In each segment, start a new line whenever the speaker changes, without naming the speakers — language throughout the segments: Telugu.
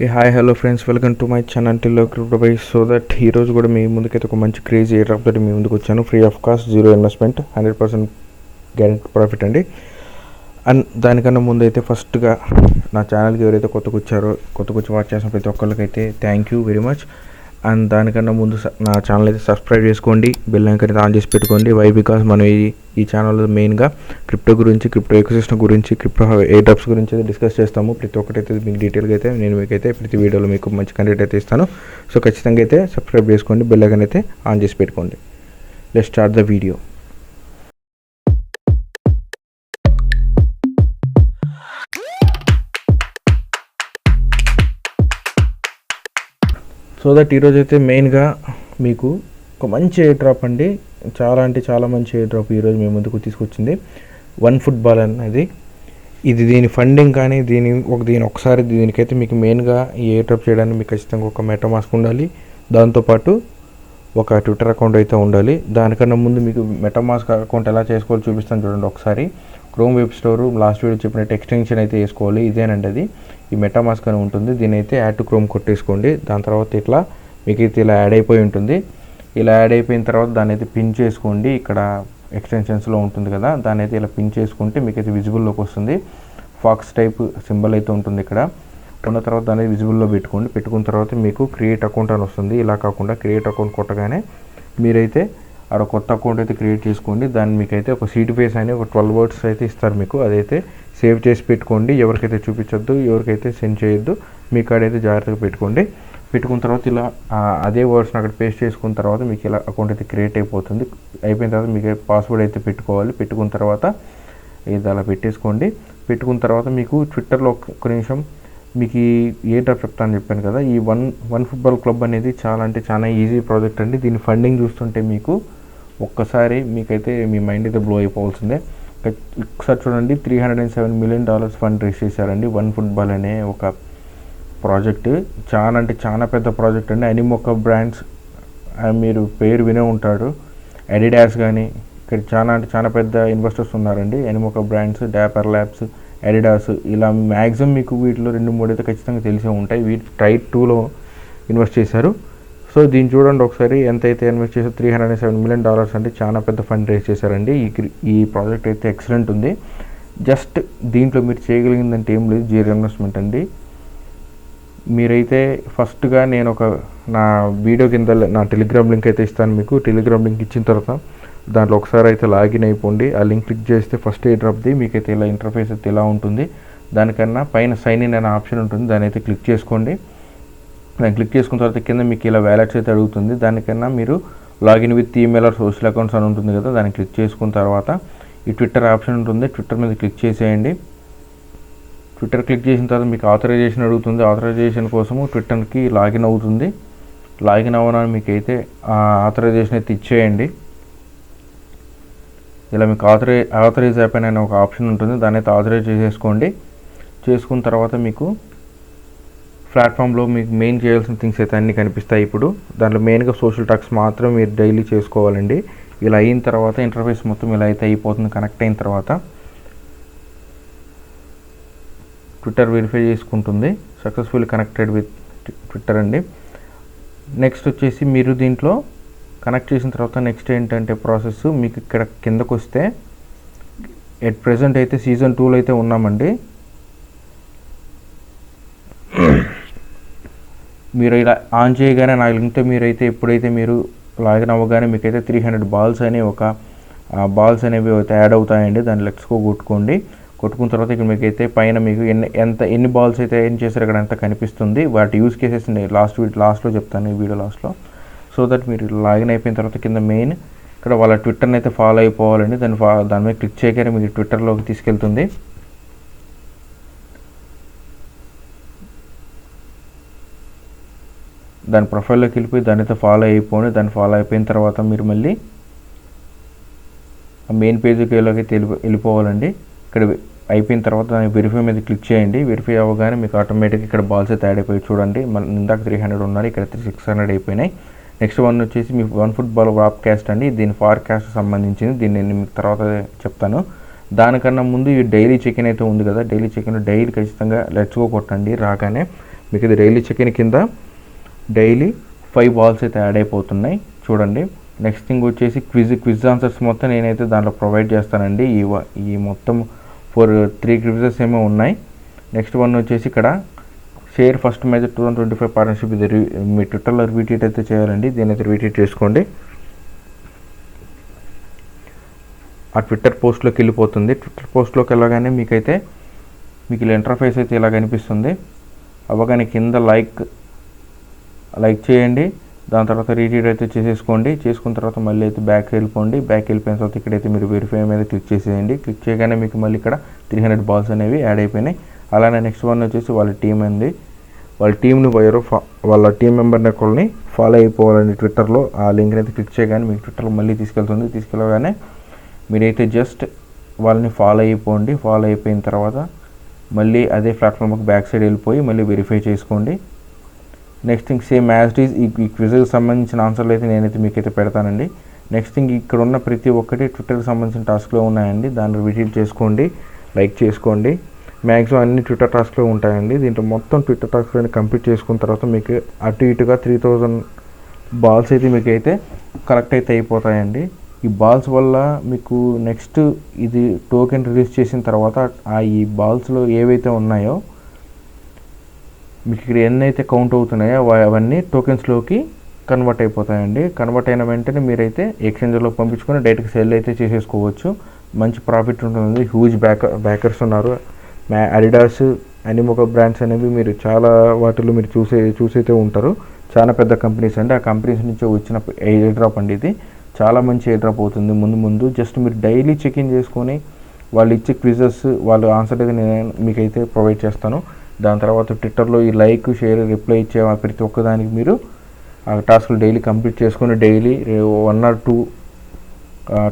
Hi hello friends, welcome to my channel టిల్లో క్రిప్టో బై. సో దట్ ఈరోజు కూడా మీ ముందుకైతే ఒక మంచి క్రేజీ ఎయిర్ డ్రాప్ తోటి మీ ముందుకు వచ్చాను. Free of cost, zero investment, 100% guarantee profit అండి. అండ్ దానికన్నా ముందు అయితే ఫస్ట్గా నా ఛానల్కి ఎవరైతే కొత్తగా వచ్చి వాచ్ చేసిన ప్రతి ఒక్కరికైతే thank you very much. And దానికన్నా ముందు నా ఛానల్ అయితే సబ్స్క్రైబ్ చేసుకోండి, బెల్ ఐకాన్ అయితే ఆన్ చేసి పెట్టుకోండి. వై బికాస్ మనం ఈ ఛానల్లో మెయిన్గా క్రిప్టో గురించి, క్రిప్టో ఎకోసిస్టమ్ గురించి, క్రిప్టో ఎయిర్ డ్రాప్స్ గురించి అయితే డిస్కస్ చేస్తాము. ప్రతి ఒక్కటైతే మీకు డీటెయిల్గా అయితే నేను మీకైతే ప్రతి వీడియోలో మీకు మంచి కంటెంట్ అయితే ఇస్తాను. సో ఖచ్చితంగా అయితే సబ్స్క్రైబ్ చేసుకోండి, బెల్ ఐకాన్ అయితే ఆన్ చేసి పెట్టుకోండి. Let's start the video. So that ఈరోజు అయితే మెయిన్గా మీకు ఒక మంచి ఎయిర్ డ్రాప్ అండి, చాలా అంటే చాలా మంచి ఎయిర్ డ్రాప్ ఈరోజు మీ ముందుకు తీసుకొచ్చింది. వన్ ఫుట్బాల్ అనేది దీని ఫండింగ్ కానీ దీనికైతే మీకు మెయిన్గా ఈ ఎయిర్ డ్రాప్ చేయడానికి మీకు ఖచ్చితంగా ఒక మెటామాస్క్ ఉండాలి, దాంతోపాటు ఒక ట్విట్టర్ అకౌంట్ అయితే ఉండాలి. దానికన్నా ముందు మీకు మెటామాస్క్ అకౌంట్ ఎలా చేసుకోవాలో చూపిస్తాను చూడండి ఒకసారి. Chrome web store last video చెప్పినట్టు ఎక్స్టెన్షన్ అయితే వేసుకోవాలి. ఇదేనండి అది, ఈ మెటామాస్క్ అని ఉంటుంది. దీని అయితే యాడ్ టు క్రోమ్ కొట్టేసుకోండి. దాని తర్వాత ఇట్లా మీకు అయితే ఇలా యాడ్ అయిపోయి ఉంటుంది. ఇలా యాడ్ అయిపోయిన తర్వాత దాన్ని అయితే పిన్ చేసుకోండి. ఇక్కడ ఎక్స్టెన్షన్స్లో ఉంటుంది కదా, దాన్ని అయితే ఇలా పిన్ చేసుకుంటే మీకు అయితే విజిబుల్లోకి వస్తుంది. ఫాక్స్ టైప్ సింబల్ అయితే ఉంటుంది ఇక్కడ. ఉన్న తర్వాత దాన్ని విజిబుల్లో పెట్టుకున్న తర్వాత మీకు క్రియేట్ అకౌంట్ అని వస్తుంది. ఇలా కాకుండా క్రియేట్ అకౌంట్ కొట్టగానే మీరైతే అక్కడ కొత్త అకౌంట్ అయితే క్రియేట్ చేసుకోండి. దాన్ని మీకైతే ఒక సీట్ ఫేస్ అని ఒక 12 వర్డ్స్ అయితే ఇస్తారు మీకు. అదైతే సేవ్ చేసి పెట్టుకోండి. ఎవరికైతే చూపించొద్దు, ఎవరికైతే సెండ్ చేయొద్దు, మీ కాడైతే జాగ్రత్తగా పెట్టుకోండి. పెట్టుకున్న తర్వాత ఇలా అదే వర్డ్స్ని అక్కడ పేస్ట్ చేసుకున్న తర్వాత మీకు ఇలా అకౌంట్ అయితే క్రియేట్ అయిపోతుంది. అయిపోయిన తర్వాత మీకు పాస్వర్డ్ అయితే పెట్టుకోవాలి. పెట్టుకున్న తర్వాత ఇది అలా పెట్టేసుకోండి. పెట్టుకున్న తర్వాత మీకు ట్విట్టర్లో ఒక నిమిషం మీకు ఏ డ్రాప్ చెప్తాను చెప్పాను కదా, ఈ వన్ ఫుట్బాల్ క్లబ్ అనేది చాలా అంటే చాలా ఈజీ ప్రాజెక్ట్ అండి. దీని ఫండింగ్ చూస్తుంటే మీకు ఒక్కసారి మీకైతే మీ మైండ్ అయితే బ్లో అయిపోవాల్సిందే. ఒకసారి చూడండి, $307 million ఫండ్ రేస్ చేశారండి వన్ ఫుట్బాల్ అనే ఒక ప్రాజెక్ట్. చాలా అంటే చాలా పెద్ద ప్రాజెక్ట్ అండి. అనిమోకా బ్రాండ్స్ మీరు పేరు వినే ఉంటాడు. అడిడాస్ కానీ ఇక్కడ చాలా అంటే చాలా పెద్ద ఇన్వెస్టర్స్ ఉన్నారండి. అనిమోకా బ్రాండ్స్, డాపర్ ల్యాబ్స్, అడిడాస్, ఇలా మ్యాక్సిమం మీకు వీటిలో 2-3 అయితే ఖచ్చితంగా తెలిసే ఉంటాయి. వీటి ట్రైడ్ 2లో ఇన్వెస్ట్ చేశారు. సో దీన్ని చూడండి ఒకసారి, ఎంతైతే ఇన్వెస్ట్ చేశారు, $307 million అంటే చాలా పెద్ద ఫండ్ రేస్ చేశారండి. ఈ ప్రాజెక్ట్ అయితే ఎక్సలెంట్ ఉంది. జస్ట్ దీంట్లో మీరు చేయగలిగిందంటే ఏం లేదు, జీరో ఇన్వెస్ట్మెంట్ అండి. మీరైతే ఫస్ట్గా నేను నా వీడియో కింద నా టెలిగ్రామ్ లింక్ అయితే ఇస్తాను మీకు. టెలిగ్రామ్ లింక్ ఇచ్చిన తర్వాత దాంట్లో ఒకసారి అయితే లాగిన్ అయిపోండి. ఆ లింక్ క్లిక్ చేస్తే ఫస్ట్ ఎయిర్ డ్రాప్ది మీకైతే ఇలా ఇంటర్ఫేస్ అయితే ఇలా ఉంటుంది. దానికన్నా పైన సైన్ ఇన్ అనే ఆప్షన్ ఉంటుంది, దాన్ని అయితే క్లిక్ చేసుకోండి. దాన్ని క్లిక్ చేసుకున్న తర్వాత కింద మీకు ఇలా వ్యాలెట్స్ అయితే అడుగుతుంది. దానికన్నా మీరు login with email are social accounts అని ఉంటుంది కదా, దాన్ని క్లిక్ చేసుకున్న తర్వాత ఈ ట్విట్టర్ ఆప్షన్ ఉంటుంది, ట్విట్టర్ మీద క్లిక్ చేసేయండి. ట్విట్టర్ క్లిక్ చేసిన తర్వాత మీకు ఆథరైజేషన్ అడుగుతుంది. ఆథరైజేషన్ కోసము ట్విట్టర్కి లాగిన్ అవుతుంది. లాగిన్ అవ్వడానికి మీకు అయితే ఆథరైజేషన్ అయితే ఇచ్చేయండి. ఇలా మీకు ఆథరైజ్ యాప్ అనే ఒక ఆప్షన్ ఉంటుంది, దాన్ని అయితే ఆథరైజ్ చేసేసుకోండి. చేసుకున్న తర్వాత మీకు ప్లాట్ఫామ్లో మీకు మెయిన్ చేయాల్సిన థింగ్స్ అయితే అన్నీ కనిపిస్తాయి. ఇప్పుడు దాంట్లో మెయిన్గా సోషల్ టాక్స్ మాత్రం మీరు డైలీ చేసుకోవాలండి. ఇలా అయిన తర్వాత ఇంటర్ఫేస్ మొత్తం ఇలా అయితే అయిపోతుంది. కనెక్ట్ అయిన తర్వాత ట్విట్టర్ వెరిఫై చేసుకుంటుంది, సక్సెస్ఫుల్లీ కనెక్టెడ్ విత్ ట్విట్టర్ అండి. నెక్స్ట్ వచ్చేసి మీరు దీంట్లో కనెక్ట్ చేసిన తర్వాత నెక్స్ట్ ఏంటంటే ప్రాసెస్ మీకు ఇక్కడ కిందకు వస్తే ఎట్ ప్రెజెంట్ అయితే సీజన్ 2లో అయితే ఉన్నామండి. మీరు ఇలా ఆన్ చేయగానే నా లింక్తో మీరైతే ఎప్పుడైతే మీరు లాగిన్ అవ్వగానే మీకైతే 300 బాల్స్ అనే ఒక బాల్స్ అనేవి అయితే యాడ్ అవుతాయండి. దాన్ని లెట్స్కో కొట్టుకున్న తర్వాత ఇక్కడ మీకైతే పైన మీకు ఎన్ని బాల్స్ అయితే ఏం చేశారు ఇక్కడ అంతా కనిపిస్తుంది. వాటి యూస్ కేసెస్ లాస్ట్లో చెప్తాను, ఈ వీడియో లాస్ట్లో. సో దట్ మీరు లాగిన్ అయిపోయిన తర్వాత కింద మెయిన్ ఇక్కడ వాళ్ళ ట్విట్టర్ని అయితే ఫాలో అయిపోవాలండి. దాని మీద క్లిక్ చేయగానే మీకు ట్విట్టర్లోకి తీసుకెళ్తుంది. దాని ప్రొఫైల్లోకి వెళ్ళిపోయి దాన్ని అయితే ఫాలో అయిపోండి. దాన్ని ఫాలో అయిపోయిన తర్వాత మీరు మళ్ళీ మెయిన్ పేజ్కి వెళ్ళిపోవాలండి. ఇక్కడ అయిపోయిన తర్వాత దాన్ని వెరిఫై మీద క్లిక్ చేయండి. వెరిఫై అవ్వగానే మీకు ఆటోమేటిక్గా ఇక్కడ బాల్స్ అయితే యాడ్ అయిపోయి చూడండి. ఇందాక 300 ఉన్నారు, ఇక్కడ 600 అయిపోయినాయి. నెక్స్ట్ వన్ వచ్చేసి మీ వన్ ఫుట్బాల్ వాప్కాస్ట్ అండి. దీని ఫార్కాస్ట్ సంబంధించింది, దీన్ని నేను మీకు తర్వాత చెప్తాను. దానికన్నా ముందు ఈ డైలీ చెక్ ఇన్ అయితే ఉంది కదా, డైలీ చెక్ ఇన్ డైలీ ఖచ్చితంగా లెట్స్ గో కొట్టండి. రాగానే మీకు ఇది డైలీ చెక్-ఇన్ కింద డైలీ 5 బాల్స్ అయితే యాడ్ అయిపోతున్నాయి చూడండి. నెక్స్ట్ థింగ్ వచ్చేసి క్విజ్ ఆన్సర్స్ మొత్తం నేనైతే దాంట్లో ప్రొవైడ్ చేస్తానండి. ఈ మొత్తం 3 క్విజెస్ ఏమో ఉన్నాయి. నెక్స్ట్ వన్ వచ్చేసి ఇక్కడ షేర్ ఫస్ట్ మేజర్ 2025 పార్ట్నర్షిప్, ఇది మీ ట్విట్టర్లో రీట్వీట్ అయితే చేయాలండి. దీని అయితే రీట్వీట్ చేసుకోండి. ఆ ట్విట్టర్ పోస్ట్లోకి వెళ్ళిపోతుంది. ట్విట్టర్ పోస్ట్లోకి వెళ్ళగానే మీకు ఇలా ఇంటర్ఫేస్ అయితే ఇలా కనిపిస్తుంది. అవ్వగానే కింద లైక్ చేయండి. దాని తర్వాత రీట్వీట్ అయితే చేసుకున్న తర్వాత మళ్ళీ అయితే బ్యాక్ వెళ్ళిపోండి. బ్యాక్ వెళ్ళిపోయిన తర్వాత ఇక్కడైతే మీరు వెరిఫై మీద క్లిక్ చేసేయండి. క్లిక్ చేయగానే మీకు మళ్ళీ ఇక్కడ 300 బాల్స్ అనేవి యాడ్ అయిపోయినాయి. అలానే నెక్స్ట్ వన్ వచ్చేసి వాళ్ళ టీం అండి. వాళ్ళ టీంను వాళ్ళ టీం మెంబర్ని ఒకరిని ఫాలో అయిపోవాలండి ట్విట్టర్లో. ఆ లింక్ని అయితే క్లిక్ చేయగానే మీకు ట్విట్టర్లో మళ్ళీ తీసుకెళ్తుంది. తీసుకెళ్ళగానే మీరైతే జస్ట్ వాళ్ళని ఫాలో అయిపోండి. ఫాలో అయిపోయిన తర్వాత మళ్ళీ అదే ప్లాట్ఫామ్కి బ్యాక్ సైడ్ వెళ్ళిపోయి మళ్ళీ వెరిఫై చేసుకోండి. Next thing same as is ఈ క్విజ్కి సంబంధించిన ఆన్సర్లు అయితే నేనైతే మీకైతే పెడతానండి. నెక్స్ట్ థింగ్ ఇక్కడ ఉన్న ప్రతి ఒక్కటి ట్విట్టర్కి సంబంధించిన టాస్క్లో ఉన్నాయండి. దాన్ని విజిట్ చేసుకోండి, లైక్ చేసుకోండి. మ్యాక్సిమం అన్ని ట్విట్టర్ టాస్క్లో ఉంటాయండి. దీంట్లో మొత్తం ట్విట్టర్ టాస్క్లని కంప్లీట్ చేసుకున్న తర్వాత మీకు అటు ఇటుగా 3000 బాల్స్ అయితే మీకు అయితే కలెక్ట్ అయితే అయిపోతాయండి. ఈ బాల్స్ వల్ల మీకు నెక్స్ట్ ఇది టోకెన్ రిలీజ్ చేసిన తర్వాత ఈ బాల్స్లో ఏవైతే ఉన్నాయో మీకు ఇక్కడ ఎన్నైతే కౌంట్ అవుతున్నాయో అవన్నీ టోకెన్స్లోకి కన్వర్ట్ అయిపోతాయండి. కన్వర్ట్ అయిన వెంటనే మీరైతే ఎక్స్చేంజ్లో పంపించుకొని డైరెక్ట్గా సెల్ అయితే చేసేసుకోవచ్చు. మంచి ప్రాఫిట్ ఉంటుంది. హ్యూజ్ బ్యాకర్స్ ఉన్నారు. అడిడాస్, అనిమోక బ్రాండ్స్ అనేవి మీరు చాలా వాటిలో మీరు చూసైతే ఉంటారు. చాలా పెద్ద కంపెనీస్ అండి. ఆ కంపెనీస్ నుంచి వచ్చిన ఎయిర్ డ్రాప్ అండి. ఇది చాలా మంచి ఎయిర్ డ్రాప్ అవుతుంది. ముందు జస్ట్ మీరు డైలీ చెక్-ఇన్ చేసుకొని వాళ్ళు ఇచ్చే క్విజెస్ వాళ్ళ ఆన్సర్ అయితే నేను మీకైతే ప్రొవైడ్ చేస్తాను. దాని తర్వాత ట్విట్టర్లో ఈ లైక్, షేర్, రిప్లై ఇచ్చే ప్రతి ఒక్కదానికి మీరు ఆ టాస్క్లు డైలీ కంప్లీట్ చేసుకొని డైలీ 1 or 2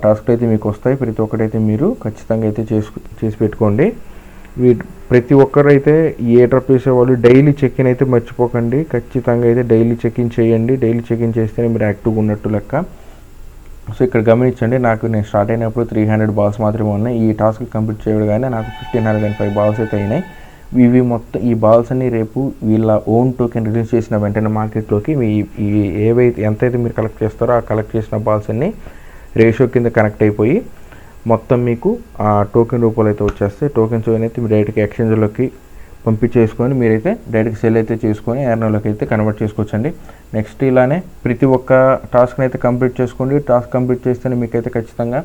టాస్క్లు అయితే మీకు వస్తాయి. ప్రతి ఒక్కటైతే మీరు ఖచ్చితంగా అయితే చేసి పెట్టుకోండి. ప్రతి ఒక్కరైతే ఈ ఎయిర్ డ్రాప్ చేసేవాళ్ళు డైలీ చెక్-ఇన్ అయితే మర్చిపోకండి. ఖచ్చితంగా అయితే డైలీ చెక్-ఇన్ చేయండి. డైలీ చెక్-ఇన్ చేస్తేనే మీరు యాక్టివ్గా ఉన్నట్టు లెక్క. సో ఇక్కడ గమనించండి, నేను స్టార్ట్ అయినప్పుడు 300 బాల్స్ మాత్రమే ఉన్నాయి. ఈ టాస్క్ కంప్లీట్ చేయగానే నాకు 1505 బాల్స్ అయితే అయినాయి. ఇవి మొత్తం ఈ బాల్స్ అన్ని రేపు వీళ్ళ ఓన్ టోకెన్ రిలీజ్ చేసిన వెంటనే మార్కెట్లోకి ఎంతైతే మీరు కలెక్ట్ చేస్తారో ఆ కలెక్ట్ చేసిన బాల్స్ అన్ని రేషియో కింద కనెక్ట్ అయిపోయి మొత్తం మీకు ఆ టోకెన్ రూపాయలు అయితే వచ్చేస్తాయి. టోకెన్స్ అయితే మీరు డైరెక్ట్గా ఎక్స్చేంజ్లోకి పంపించేసుకొని మీరైతే డైరెక్ట్గా సెల్ అయితే చేసుకొని ఎర్నర్లోకి అయితే కన్వర్ట్ చేసుకోవచ్చండి. నెక్స్ట్ ఇలానే ప్రతి ఒక్క టాస్క్ని అయితే కంప్లీట్ చేసుకోండి. టాస్క్ కంప్లీట్ చేస్తేనే మీకైతే ఖచ్చితంగా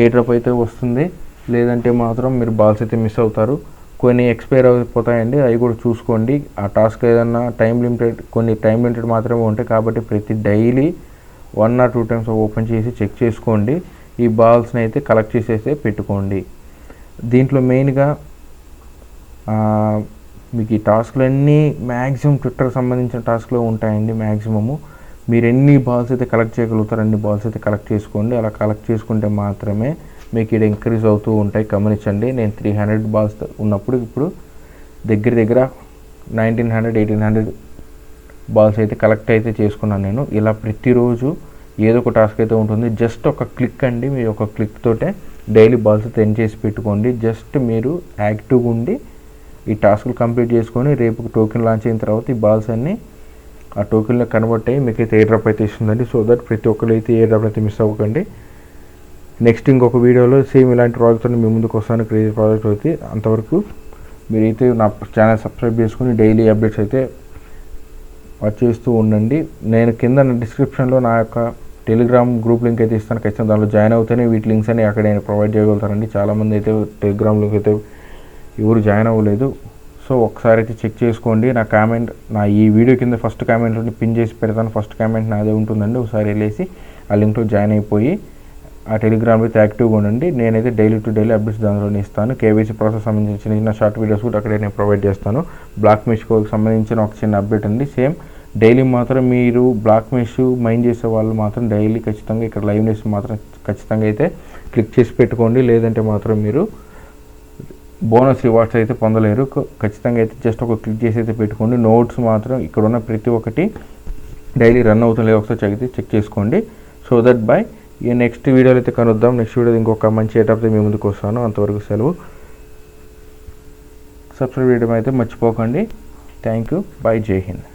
ఎయిర్ డ్రాప్ అయితే వస్తుంది. లేదంటే మాత్రం మీరు బాల్స్ అయితే మిస్ అవుతారు. కొన్ని ఎక్స్పైర్ అయిపోతాయండి, అవి కూడా చూసుకోండి. ఆ టాస్క్ ఏదన్నా కొన్ని టైం లిమిటెడ్ మాత్రమే ఉంటాయి. కాబట్టి ప్రతి డైలీ 1 or 2 times ఓపెన్ చేసి చెక్ చేసుకోండి. ఈ బాల్స్ని అయితే కలెక్ట్ చేసేసి పెట్టుకోండి. దీంట్లో మెయిన్గా మీకు ఈ టాస్క్లన్నీ మ్యాక్సిమం ట్విట్టర్కి సంబంధించిన టాస్క్లో ఉంటాయండి. మ్యాక్సిమము మీరు ఎన్ని బాల్స్ అయితే కలెక్ట్ చేయగలుగుతారో అన్ని బాల్స్ అయితే కలెక్ట్ చేసుకోండి. అలా కలెక్ట్ చేసుకుంటే మాత్రమే మీకు ఇక్కడ ఇంక్రీజ్ అవుతూ ఉంటాయి. గమనించండి, నేను 300 బాల్స్ ఉన్నప్పుడు ఇప్పుడు దగ్గర 1900-1800 బాల్స్ అయితే కలెక్ట్ అయితే చేసుకున్నాను నేను. ఇలా ప్రతిరోజు ఏదో ఒక టాస్క్ అయితే ఉంటుంది. జస్ట్ ఒక క్లిక్ అండి, మీరు ఒక క్లిక్ తోటే డైలీ బాల్స్ అయితే ఎండ్ చేసి పెట్టుకోండి. జస్ట్ మీరు యాక్టివ్గా ఉండి ఈ టాస్క్లు కంప్లీట్ చేసుకొని రేపు టోకెన్ లాంచ్ అయిన తర్వాత ఈ బాల్స్ అన్నీ ఆ టోకెన్లో కన్వర్ట్ అయ్యి మీకు అయితే ఎయిర్ డ్రాప్ అయితే ఇస్తుందండి. సో దట్ ప్రతి ఒక్కరు అయితే ఎయిర్ డ్రాప్ అయితే మిస్ అవ్వకండి. నెక్స్ట్ ఇంకొక వీడియోలో సేమ్ ఇలాంటి ప్రాజెక్ట్తో మీ ముందుకు వస్తాను. క్రేజీ ప్రాజెక్ట్ అయితే అంతవరకు మీరైతే నా ఛానల్ సబ్స్క్రైబ్ చేసుకుని డైలీ అప్డేట్స్ అయితే చేస్తూ ఉండండి. నేను కింద డిస్క్రిప్షన్లో నా యొక్క టెలిగ్రామ్ గ్రూప్ లింక్ అయితే ఇస్తాను. ఖచ్చితంగా దానిలో జాయిన్ అవుతేనే వీటి లింక్స్ అని అక్కడ నేను ప్రొవైడ్ చేయగలుగుతానండి. చాలామంది అయితే టెలిగ్రామ్ లింక్ అయితే ఎవరు జాయిన్ అవ్వలేదు. సో ఒకసారి అయితే చెక్ చేసుకోండి. నా ఈ వీడియో కింద ఫస్ట్ కామెంట్లో పిన్ చేసి పెడతాను. ఫస్ట్ కామెంట్ నాదే ఉంటుందండి. ఒకసారి వెళ్ళేసి ఆ లింక్లో జాయిన్ అయిపోయి ఆ టెలిగ్రామ్లో అయితే యాక్టివ్గా ఉండండి. నేనైతే డైలీ టు డైలీ అప్డేట్స్ దానిలోనే ఇస్తాను. కేవైసీ ప్రాసెస్ సంబంధించిన చిన్న షార్ట్ వీడియోస్ కూడా అక్కడే నేను ప్రొవైడ్ చేస్తాను. బ్లాక్ మెష్కి సంబంధించిన ఒక చిన్న అప్డేట్ అండి. సేమ్ డైలీ మాత్రం మీరు బ్లాక్ మెష్ మైండ్ చేసే వాళ్ళు మాత్రం డైలీ ఖచ్చితంగా ఇక్కడ లైవ్నెస్ మాత్రం ఖచ్చితంగా అయితే క్లిక్ చేసి పెట్టుకోండి. లేదంటే మాత్రం మీరు బోనస్ రివార్డ్స్ అయితే పొందలేరు. ఖచ్చితంగా అయితే జస్ట్ ఒక క్లిక్ చేసి అయితే పెట్టుకోండి. నోట్స్ మాత్రం ఇక్కడ ఉన్న ప్రతి ఒక్కటి డైలీ రన్ అవుతుంది. ఒకసారి చెక్ చేసుకోండి. సో దట్ బై ఈ నెక్స్ట్ వీడియోలో అయితే కనుద్దాం. నెక్స్ట్ వీడియో ఇంకొక మంచి ఐటమ్తో మీ ముందుకు వస్తాను. అంతవరకు సెలవు. సబ్స్క్రైబ్ చేయడం అయితే మర్చిపోకండి. Thank you. బై. జై హింద్.